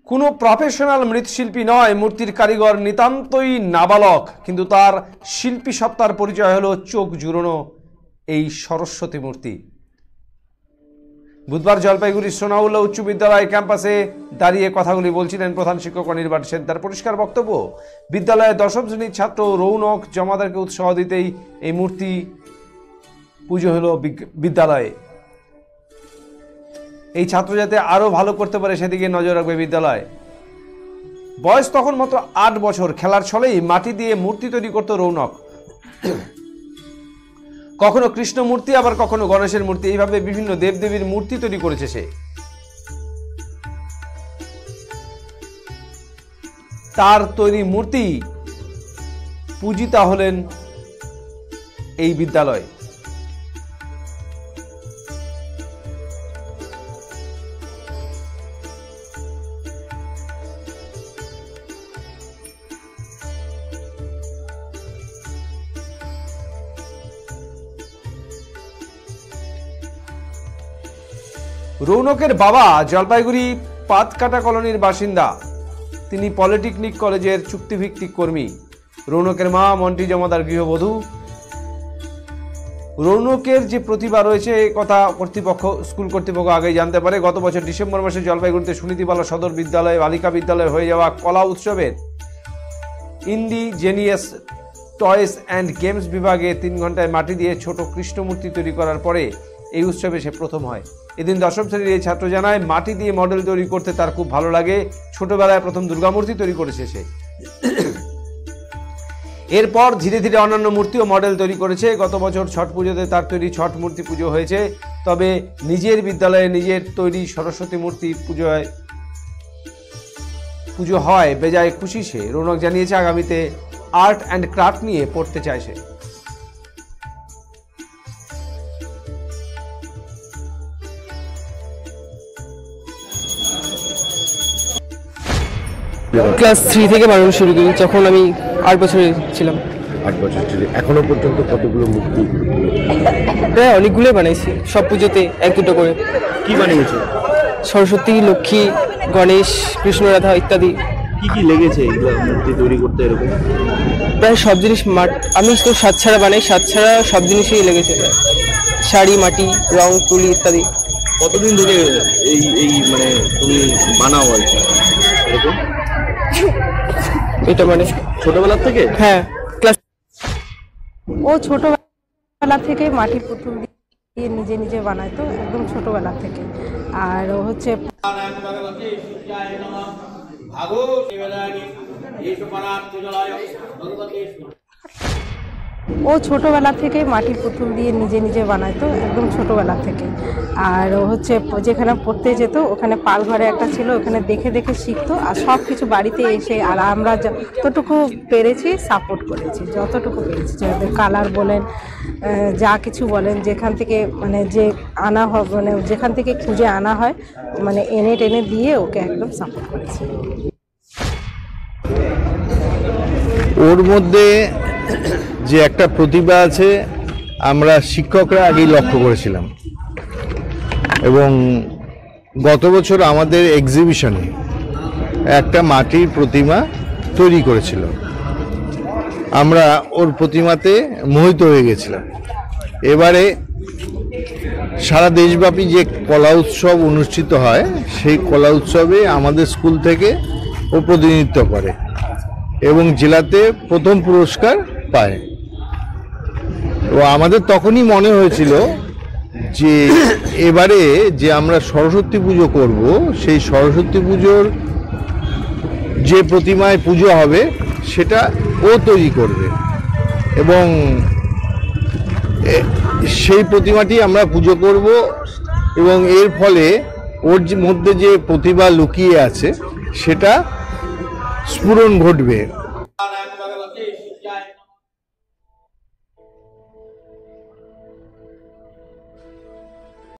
কোনো প্রফেশনাল মৃৎশিল্পী নয়, মূর্তির কারিগর নিতান্তই নাবালক, কিন্তু তার শিল্পী সত্তার পরিচয় হলো চোখ জুড়োনো এই সরস্বতী মূর্তি। বুধবার জলপাইগুড়ির সোনাউল্লাহ উচ্চ বিদ্যালয় ক্যাম্পাসে দাঁড়িয়ে কথাগুলি বলছিলেন প্রধান শিক্ষক অনির্বাণ সেন। তার পরিষ্কার বক্তব্য, বিদ্যালয়ের দশম শ্রেণীর ছাত্র রৌনক জমাদারকে উৎসাহ দিতেই এই মূর্তি পুজো হলো বিদ্যালয়ে। এই ছাত্র যাতে আরো ভালো করতে পারে সেদিকে নজর রাখবে বিদ্যালয়। বয়স তখন মাত্র 8 বছর। খেলার ছলেই মাটি দিয়ে মূর্তি তৈরি করত রৌনক। কখনো কৃষ্ণ মূর্তি, আবার কখনো গণেশের মূর্তি, এইভাবে বিভিন্ন দেবদেবীর মূর্তি তৈরি করেছে সে। তার তৈরি মূর্তি পূজিতা হলেন এই বিদ্যালয়। রৌনকের বাবা জলপাইগুড়ি পাতকাটা কলোনির বাসিন্দা। তিনি পলিটেকনিক কলেজের চুক্তিভিত্তিক কর্মী। রৌনকের মা মন্টি জমাদার গৃহবধূ। রৌনকের যে প্রতিভা রয়েছে এ কথা স্কুল কর্তৃপক্ষ আগেই জানতে পারে। গত বছর ডিসেম্বর মাসে জলপাইগুড়িতে সুনীতিবালা সদর বিদ্যালয়ে বালিকা বিদ্যালয়ে হয়ে যাওয়া কলা উৎসবের ইন্ডিজেনিয়াস টয়েস অ্যান্ড গেমস বিভাগে 3 ঘন্টায় মাটি দিয়ে ছোট কৃষ্ণ মূর্তি তৈরি করার পরে এই উৎসবে সে প্রথম হয়। এদিন দশম শ্রেণীর এই ছাত্র জানায়, মাটি দিয়ে মডেল তৈরি করতে তার খুব ভালো লাগে। ছোটবেলায় প্রথম দুর্গামূর্তি তৈরি করেছে সে। এরপর ধীরে ধীরে অন্যান্য মূর্তি ও মডেল তৈরি করেছে। গত বছর ছট পুজোতে তার তৈরি ছট মূর্তি পুজো হয়েছে। তবে নিজের বিদ্যালয়ে নিজের তৈরি সরস্বতী মূর্তি পুজো হয় বেজায় খুশি সে। রৌনক জানিয়েছে আগামীতে আর্ট অ্যান্ড ক্রাফট নিয়ে পড়তে চায় সে। ক্লাস 3 থেকে বানানো শুরু করি, যখন আমি 8 বছরের ছিলাম। 8 বছর ছিল। এখনো পর্যন্ত কতগুলো মূর্তি? প্রায় অনেকগুলোই বানাইছি, সব পুজোতে 1-2টো করে। কি বানিয়েছো? সরস্বতী, লক্ষ্মী, গণেশ, কৃষ্ণ, রাধা ইত্যাদি। কি কি লেগেছে এগুলো মূর্তি তৈরি করতে? এরকম প্রায় সব জিনিস আমি তো সাত ছাড়া বানাই, সাত ছাড়া সব জিনিসই লেগেছে প্রায়। শাড়ি, মাটি, রং, তুলি ইত্যাদি। কতদিন ধরে এই মানে তুমি বানাও আর কি এরকম? এটা মানে ছোটবেলার থেকে? হ্যাঁ, ক্লাস ও ছোটবেলা থেকে মাটির পুতুল দিয়ে নিজে নিজে বানায়, তো একদম ছোটবেলা থেকে। আর ও হচ্ছে ছোটবেলা থেকে মাটির পুতুল দিয়ে নিজে নিজে বানায়, তো একদম ছোটবেলা থেকে। আর ও হচ্ছে যেখানে পড়তে যেত ওখানে পালঘরে একটা ছিল, ওখানে দেখে দেখে শিখতো। আর সব কিছু বাড়িতে এসে, আর আমরা যতটুকু পেরেছি সাপোর্ট করেছি, যতটুকু পেরেছি। কালার বলেন, যা কিছু বলেন, যেখান থেকে মানে যে আনা হয়, মানে যেখান থেকে খুঁজে আনা হয়, মানে এনে টেনে দিয়ে ওকে একদম সাপোর্ট করেছি। ওর মধ্যে যে একটা প্রতিভা আছে আমরা শিক্ষকরা আগেই লক্ষ্য করেছিলাম, এবং গত বছর আমাদের এক্সিবিশনে একটা মাটির প্রতিমা তৈরি করেছিল। আমরা ওর প্রতিমাতে মোহিত হয়ে গেছিলাম। এবারে সারা দেশব্যাপী যে কলা উৎসব অনুষ্ঠিত হয়, সেই কলা উৎসবে আমাদের স্কুল থেকে ও প্রতিনিধিত্ব করে এবং জেলাতে প্রথম পুরস্কার পায়। তো আমাদের তখনই মনে হয়েছিল যে এবারে যে আমরা সরস্বতী পুজো করব, সেই সরস্বতী পুজোর যে প্রতিমায় পুজো হবে সেটা ও তৈরি করবে, এবং সেই প্রতিমাটি আমরা পুজো করব, এবং এর ফলে ওর মধ্যে যে প্রতিভা লুকিয়ে আছে সেটা স্ফুরণ ঘটবে।